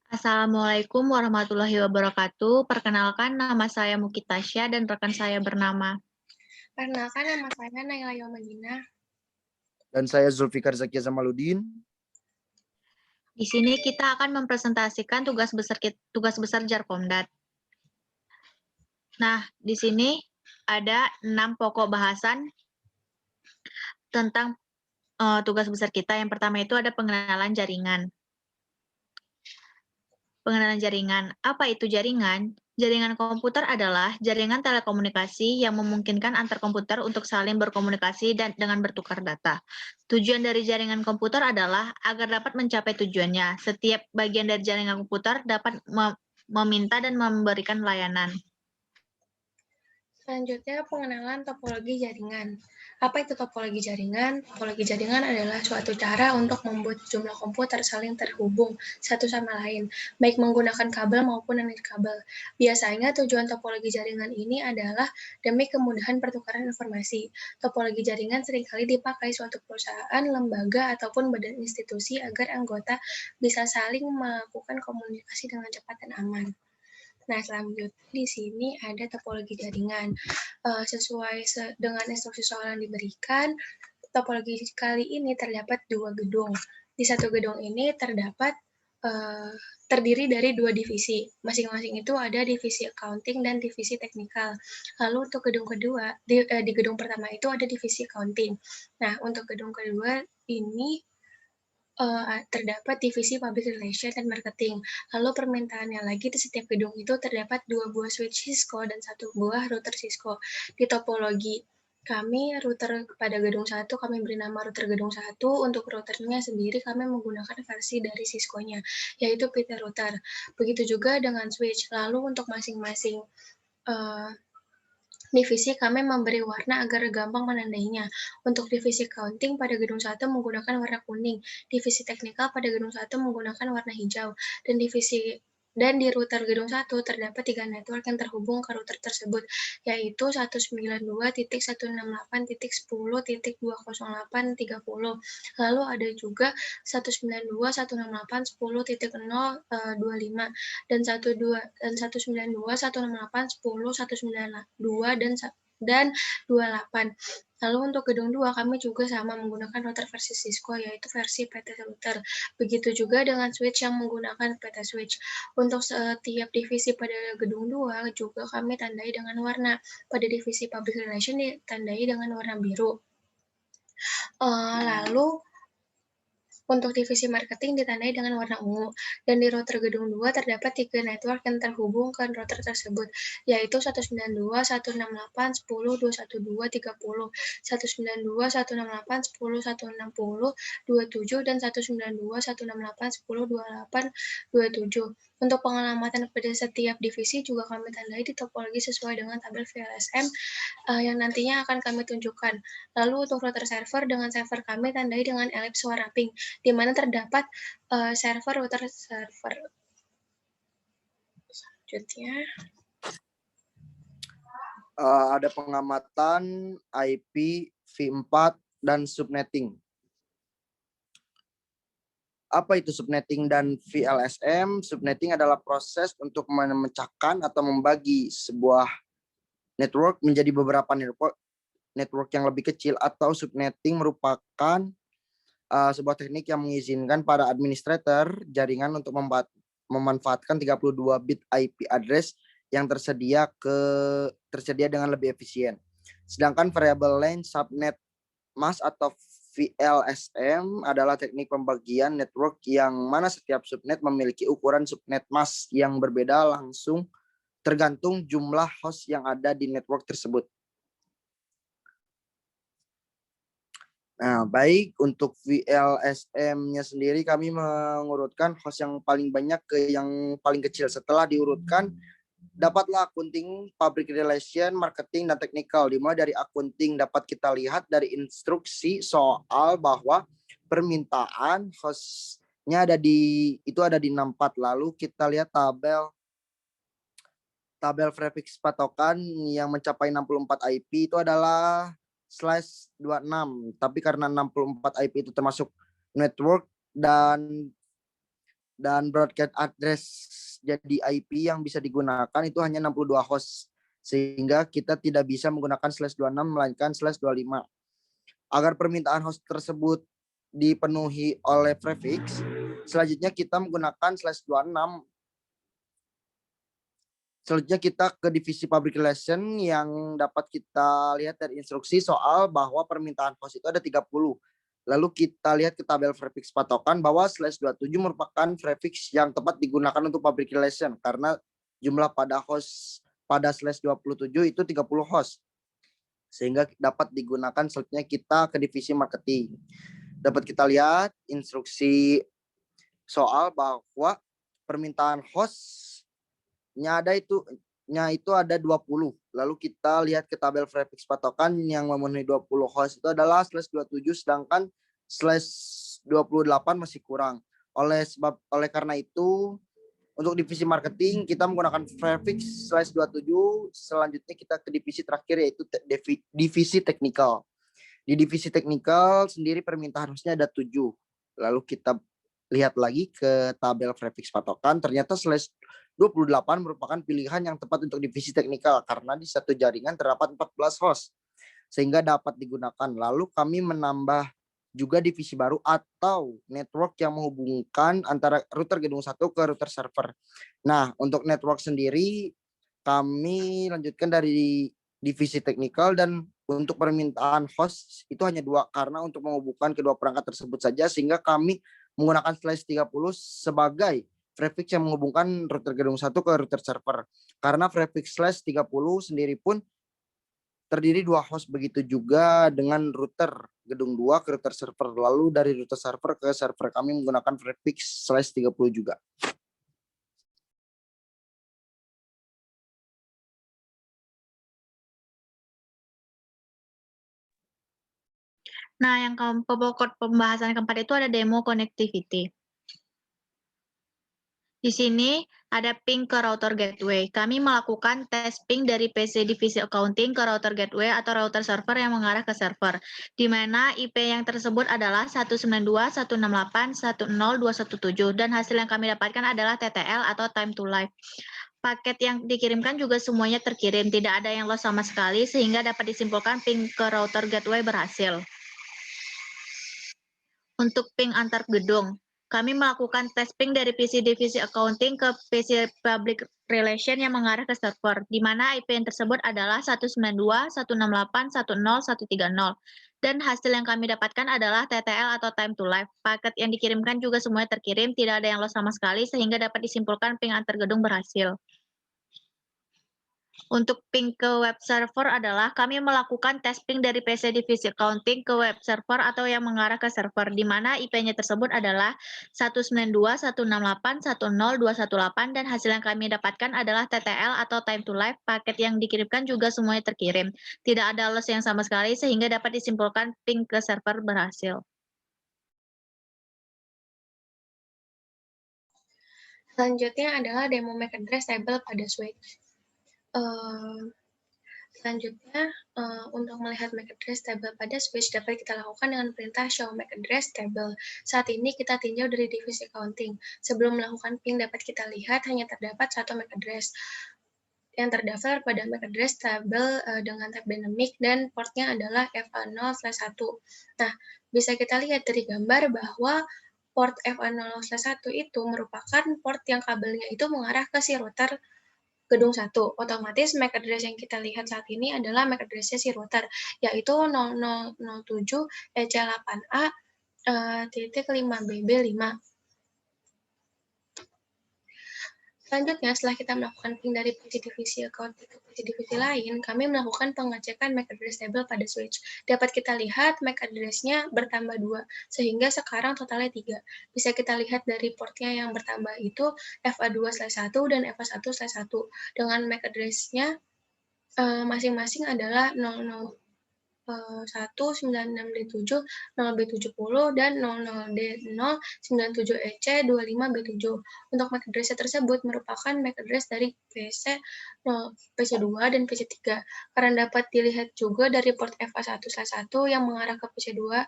Assalamualaikum warahmatullahi wabarakatuh. Perkenalkan, nama saya Mukitasya dan rekan saya bernama. Perkenalkan, nama saya Naila Yomadina. Dan saya Zulfikar Zakia Zamaludin. Di sini kita akan mempresentasikan tugas besar Jarkomdat. Nah, di sini ada 6 pokok bahasan tentang tugas besar kita. Yang pertama itu ada pengenalan jaringan. Pengenalan jaringan. Apa itu jaringan? Jaringan komputer adalah jaringan telekomunikasi yang memungkinkan antar komputer untuk saling berkomunikasi dan dengan bertukar data. Tujuan dari jaringan komputer adalah agar dapat mencapai tujuannya. Setiap bagian dari jaringan komputer dapat meminta dan memberikan layanan. Selanjutnya, pengenalan topologi jaringan. Apa itu topologi jaringan? Topologi jaringan adalah suatu cara untuk membuat jumlah komputer saling terhubung satu sama lain, baik menggunakan kabel maupun nirkabel. Biasanya tujuan topologi jaringan ini adalah demi kemudahan pertukaran informasi. Topologi jaringan seringkali dipakai suatu perusahaan, lembaga, ataupun badan institusi agar anggota bisa saling melakukan komunikasi dengan cepat dan aman. Nah, selanjutnya di sini ada topologi jaringan. Sesuai dengan instruksi soal yang diberikan, topologi kali ini terdapat 2 gedung. Di satu gedung ini terdiri dari 2 divisi. Masing-masing itu ada divisi accounting dan divisi teknikal. Lalu untuk gedung kedua, di gedung pertama itu ada divisi accounting. Nah, untuk gedung kedua ini terdapat divisi public relation dan marketing. Lalu permintaannya lagi di setiap gedung itu terdapat 2 buah switch Cisco dan 1 buah router Cisco. Di topologi kami router pada gedung 1 kami beri nama router gedung 1, untuk routernya sendiri kami menggunakan versi dari Cisco-nya, yaitu PT Router. Begitu juga dengan switch. Lalu untuk masing-masing divisi kami memberi warna agar gampang menandainya. Untuk divisi accounting pada gedung 1 menggunakan warna kuning, divisi teknikal pada gedung 1 menggunakan warna hijau, dan di router gedung 1 terdapat 3 network yang terhubung ke router tersebut, yaitu 192.168.10.208.30. Lalu ada juga 192.168.10.025 dan 192.168.10.192 dan 28. Lalu untuk gedung 2 kami juga sama menggunakan router versi Cisco, yaitu versi PT Router. Begitu juga dengan switch yang menggunakan PT Switch. Untuk setiap divisi pada gedung 2 juga kami tandai dengan warna. Pada divisi Public Relation ditandai dengan warna biru. Lalu untuk divisi marketing ditandai dengan warna ungu, dan di router gedung 2 terdapat 3 network yang terhubung ke router tersebut, yaitu 192.168.10.212.30, 192.168.10.160.27, dan 192.168.10.28.27. Untuk pengalamatan pada setiap divisi juga kami tandai di topologi sesuai dengan tabel VLSM yang nantinya akan kami tunjukkan. Lalu untuk router server dengan server kami tandai dengan elips warna pink, di mana terdapat router server. Selanjutnya, ada pengamatan IP, V4, dan subnetting. Apa itu subnetting dan VLSM? Subnetting adalah proses untuk memecahkan atau membagi sebuah network menjadi beberapa network yang lebih kecil, atau subnetting merupakan sebuah teknik yang mengizinkan para administrator jaringan untuk memanfaatkan 32 bit IP address yang tersedia dengan lebih efisien. Sedangkan variable length subnet mask atau VLSM adalah teknik pembagian network yang mana setiap subnet memiliki ukuran subnet mask yang berbeda langsung tergantung jumlah host yang ada di network tersebut. Nah, baik, untuk VLSM-nya sendiri kami mengurutkan host yang paling banyak ke yang paling kecil. Setelah diurutkan, dapatlah accounting, public relation, marketing, dan technical. Dimulai dari accounting dapat kita lihat dari instruksi soal bahwa permintaan hostnya ada di 64. Lalu kita lihat tabel prefix patokan yang mencapai 64 IP itu adalah /26. Tapi karena 64 IP itu termasuk network dan broadcast address jadi IP yang bisa digunakan itu hanya 62 host, sehingga kita tidak bisa menggunakan /26 melainkan /25. Agar permintaan host tersebut dipenuhi oleh prefix, selanjutnya kita menggunakan /26. Selanjutnya kita ke divisi public relation yang dapat kita lihat dari instruksi soal bahwa permintaan host itu ada 30. Lalu kita lihat ke tabel prefix patokan bahwa /27 merupakan prefix yang tepat digunakan untuk public relation karena jumlah pada host pada /27 itu 30 host. Sehingga dapat digunakan. Selanjutnya kita ke divisi marketing. Dapat kita lihat instruksi soal bahwa permintaan hostnya itu ada 20. Lalu kita lihat ke tabel prefix patokan yang memenuhi 20 host itu adalah /27, sedangkan /28 masih kurang. Oleh karena itu, untuk divisi marketing kita menggunakan prefix /27. Selanjutnya kita ke divisi terakhir, yaitu divisi teknikal. Di divisi teknikal sendiri permintaan hostnya ada 7. Lalu kita lihat lagi ke tabel prefix patokan, ternyata /28 merupakan pilihan yang tepat untuk divisi teknikal karena di satu jaringan terdapat 14 host sehingga dapat digunakan. Lalu kami menambah juga divisi baru atau network yang menghubungkan antara router gedung 1 ke router server. Nah, untuk network sendiri kami lanjutkan dari divisi teknikal, dan untuk permintaan host itu hanya 2 karena untuk menghubungkan kedua perangkat tersebut saja, sehingga kami menggunakan /30 sebagai prefix yang menghubungkan router gedung 1 ke router server. Karena prefix /30 sendiri pun terdiri 2 host, begitu juga dengan router gedung 2 ke router server. Lalu dari router server ke server kami menggunakan prefix /30 juga. Nah, yang pokok pembahasan keempat itu ada demo connectivity. Di sini ada ping ke router gateway. Kami melakukan tes ping dari PC divisi accounting ke router gateway atau router server yang mengarah ke server, di mana IP yang tersebut adalah 192.168.10217, dan hasil yang kami dapatkan adalah TTL atau time to live. Paket yang dikirimkan juga semuanya terkirim, tidak ada yang loss sama sekali, sehingga dapat disimpulkan ping ke router gateway berhasil. Untuk ping antar gedung, kami melakukan tes ping dari PC divisi accounting ke PC public relation yang mengarah ke server, di mana IP yang tersebut adalah 192.168.10130, dan hasil yang kami dapatkan adalah TTL atau time to live. Paket yang dikirimkan juga semuanya terkirim, tidak ada yang loss sama sekali, sehingga dapat disimpulkan ping antar gedung berhasil. Untuk ping ke web server adalah kami melakukan tes ping dari PC divisi accounting ke web server atau yang mengarah ke server, di mana IP-nya tersebut adalah 192.168.10218, dan hasil yang kami dapatkan adalah TTL atau time to live. Paket yang dikirimkan juga semuanya terkirim. Tidak ada loss yang sama sekali, sehingga dapat disimpulkan ping ke server berhasil. Selanjutnya adalah demo MAC address table pada switch. Selanjutnya, untuk melihat MAC address table pada switch dapat kita lakukan dengan perintah show MAC address table. Saat ini kita tinjau dari divisi accounting. Sebelum melakukan ping dapat kita lihat hanya terdapat satu MAC address yang terdaftar pada MAC address table dengan tab dynamic, dan portnya adalah FA0/1. Nah, bisa kita lihat dari gambar bahwa port FA0/1 itu merupakan port yang kabelnya itu mengarah ke si router gedung 1. Otomatis MAC address yang kita lihat saat ini adalah MAC address-nya si router, yaitu 0007 EC8A titik 5BB5. Selanjutnya, setelah kita melakukan ping dari PC divisi accounting ke PC divisi lain, kami melakukan pengecekan MAC address table pada switch. Dapat kita lihat MAC address-nya bertambah 2, sehingga sekarang totalnya 3. Bisa kita lihat dari portnya yang bertambah itu FA2/1 dan FA1/1, dengan MAC address-nya masing-masing adalah 00 1966D7, 0B70, dan 00D097EC25B7. Untuk MAC address tersebut merupakan MAC address dari PC2 dan PC3, karena dapat dilihat juga dari port FA1/1 yang mengarah ke PC2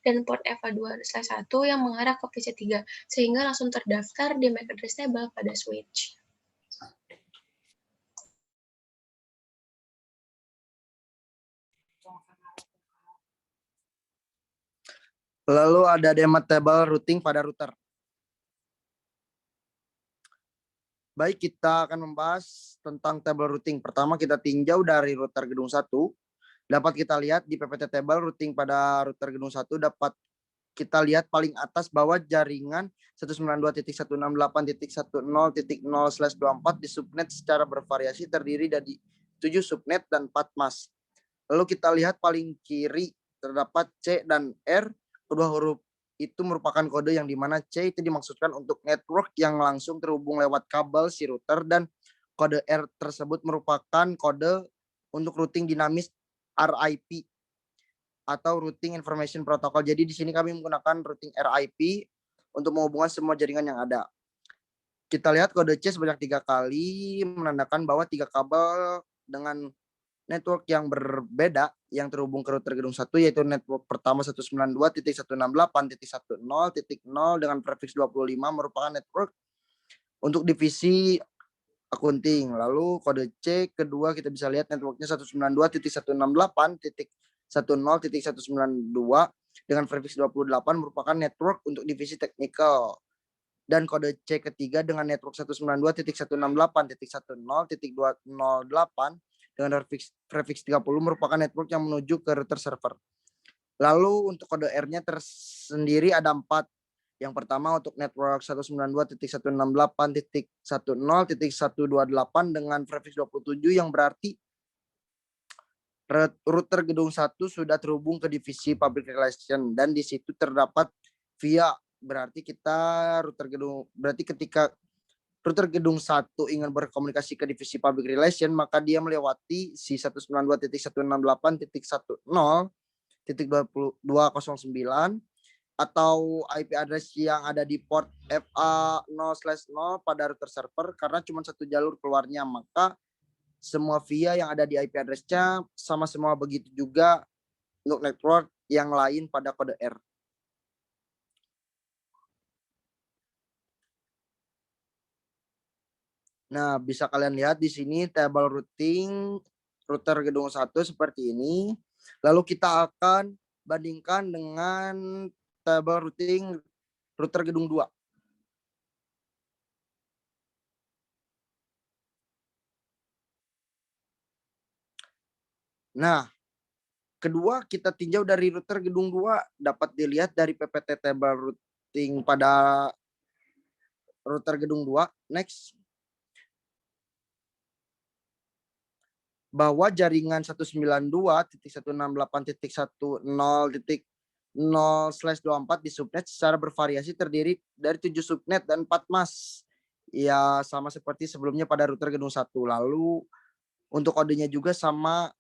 dan port FA2/1 yang mengarah ke PC3, sehingga langsung terdaftar di MAC address table pada switch. Lalu ada daemon table routing pada router. Baik, kita akan membahas tentang table routing. Pertama kita tinjau dari router gedung 1. Dapat kita lihat di PPT table routing pada router gedung 1 dapat kita lihat paling atas bahwa jaringan 192.168.10.0/24 di subnet secara bervariasi terdiri dari 7 subnet dan 4 mask. Lalu kita lihat paling kiri terdapat C dan R. Kedua huruf itu merupakan kode yang dimana C itu dimaksudkan untuk network yang langsung terhubung lewat kabel si router, dan kode R tersebut merupakan kode untuk routing dinamis RIP atau routing information protocol. Jadi di sini kami menggunakan routing RIP untuk menghubungkan semua jaringan yang ada. Kita lihat kode C sebanyak 3 kali menandakan bahwa 3 kabel dengan network yang berbeda yang terhubung ke router gedung 1, yaitu network pertama 192.168.10.0 dengan prefiks 25 merupakan network untuk divisi akunting. Lalu kode C kedua kita bisa lihat networknya 192.168.10.192 dengan prefiks 28 merupakan network untuk divisi technical. Dan kode C ketiga dengan network 192.168.10.208 dengan prefiks 30 merupakan network yang menuju ke router server. Lalu untuk kode R-nya tersendiri ada 4. Yang pertama untuk network 192.168.10.128 dengan prefiks 27 yang berarti router gedung 1 sudah terhubung ke divisi public relation, dan di situ terdapat via, berarti ketika router gedung 1 ingin berkomunikasi ke divisi public relation, maka dia melewati si 192.168.10.209 atau IP address yang ada di port FA0/0 pada router server, karena cuma satu jalur keluarnya, maka semua via yang ada di IP address-nya sama semua. Begitu juga untuk network yang lain pada kode R. Nah, bisa kalian lihat di sini table routing router gedung 1 seperti ini. Lalu kita akan bandingkan dengan table routing router gedung 2. Nah, kedua kita tinjau dari router gedung 2 dapat dilihat dari PPT table routing pada router gedung 2. Next. Bahwa jaringan 192.168.10.0/24 di subnet secara bervariasi terdiri dari 7 subnet dan 4 mask. Ya, sama seperti sebelumnya pada router gedung 1. Lalu untuk kodenya juga sama,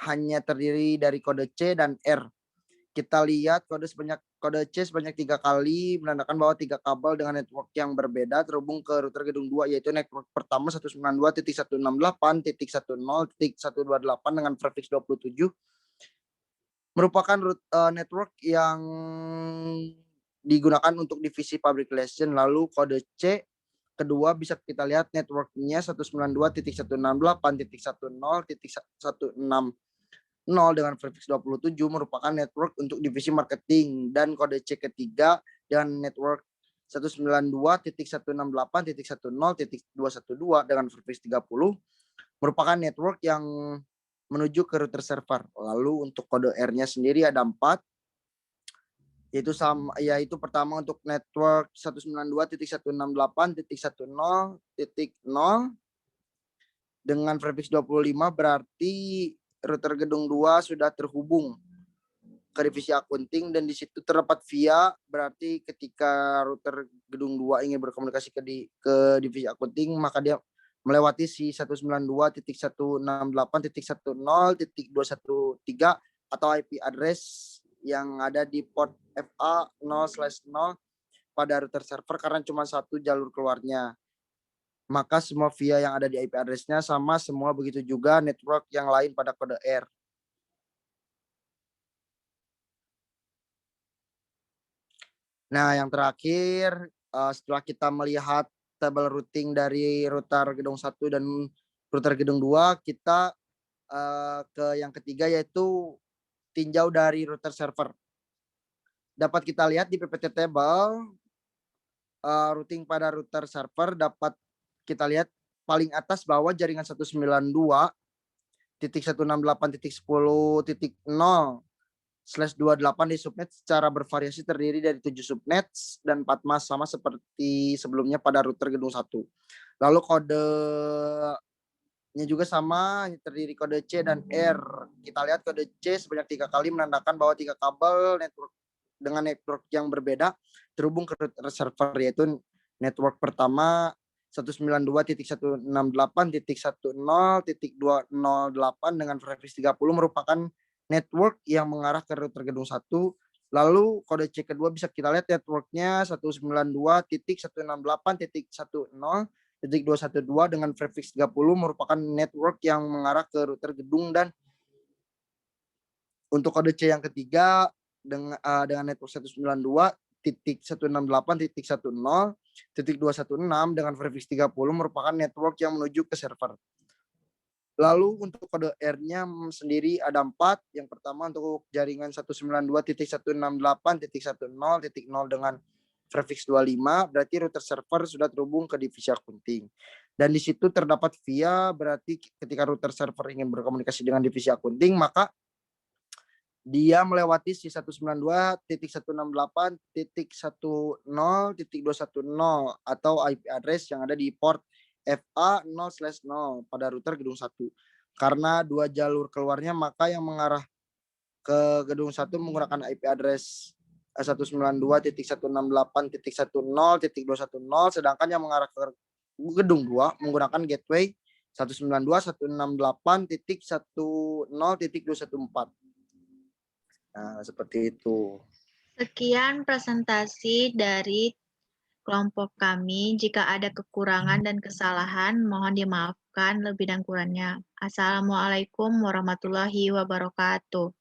hanya terdiri dari kode C dan R. Kita lihat kode C sebanyak 3 kali menandakan bahwa 3 kabel dengan network yang berbeda terhubung ke router gedung 2, yaitu network pertama 192.168.10.128 dengan prefiks 27 merupakan network yang digunakan untuk divisi public relation. Lalu kode C kedua bisa kita lihat networknya 192.168.10.160 dengan prefiks 27 merupakan network untuk divisi marketing, dan kode C ketiga dengan network 192.168.10.212 dengan prefiks 30 merupakan network yang menuju ke router server. Lalu untuk kode R-nya sendiri ada 4, yaitu pertama untuk network 192.168.10.0 dengan prefiks 25 berarti router gedung 2 sudah terhubung ke divisi akunting, dan di situ terdapat via, berarti ketika router gedung 2 ingin berkomunikasi ke divisi akunting maka dia melewati si 192.168.10.213 atau IP address yang ada di port FA 0/0 pada router server karena cuma satu jalur keluarnya. Maka semua via yang ada di IP address-nya sama semua, begitu juga network yang lain pada kode R. Nah, yang terakhir, setelah kita melihat tabel routing dari router gedung 1 dan router gedung 2, kita ke yang ketiga yaitu tinjau dari router server. Dapat kita lihat di PPT table, routing pada router server dapat kita lihat paling atas bawah jaringan 192.168.10.0/28 di subnet secara bervariasi terdiri dari 7 subnet dan 4 mask sama seperti sebelumnya pada router gedung 1. Lalu kodenya juga sama, terdiri kode C dan R. Kita lihat kode C sebanyak 3 kali menandakan bahwa 3 kabel network dengan network yang berbeda terhubung ke router server, yaitu network pertama 192.168.10.208 dengan prefix 30 merupakan network yang mengarah ke router gedung 1. Lalu kode C kedua bisa kita lihat networknya 192.168.10.212 dengan prefix 30 merupakan network yang mengarah ke router gedung. Dan untuk kode C yang ketiga dengan network 192.168.10.216 dengan prefix 30 merupakan network yang menuju ke server. Lalu untuk kode R-nya sendiri ada 4. Yang pertama untuk jaringan 192.168.10.0 dengan prefix 25, berarti router server sudah terhubung ke divisi akunting. Dan di situ terdapat via, berarti ketika router server ingin berkomunikasi dengan divisi akunting, maka dia melewati si 192.168.10.210 atau IP address yang ada di port FA 0/0 pada router gedung 1. Karena 2 jalur keluarnya, maka yang mengarah ke gedung 1 menggunakan IP address 192.168.10.210, sedangkan yang mengarah ke gedung 2 menggunakan gateway 192.168.10.214. Nah, seperti itu. Sekian presentasi dari kelompok kami. Jika ada kekurangan dan kesalahan, mohon dimaafkan lebih dan kurangnya. Assalamualaikum warahmatullahi wabarakatuh.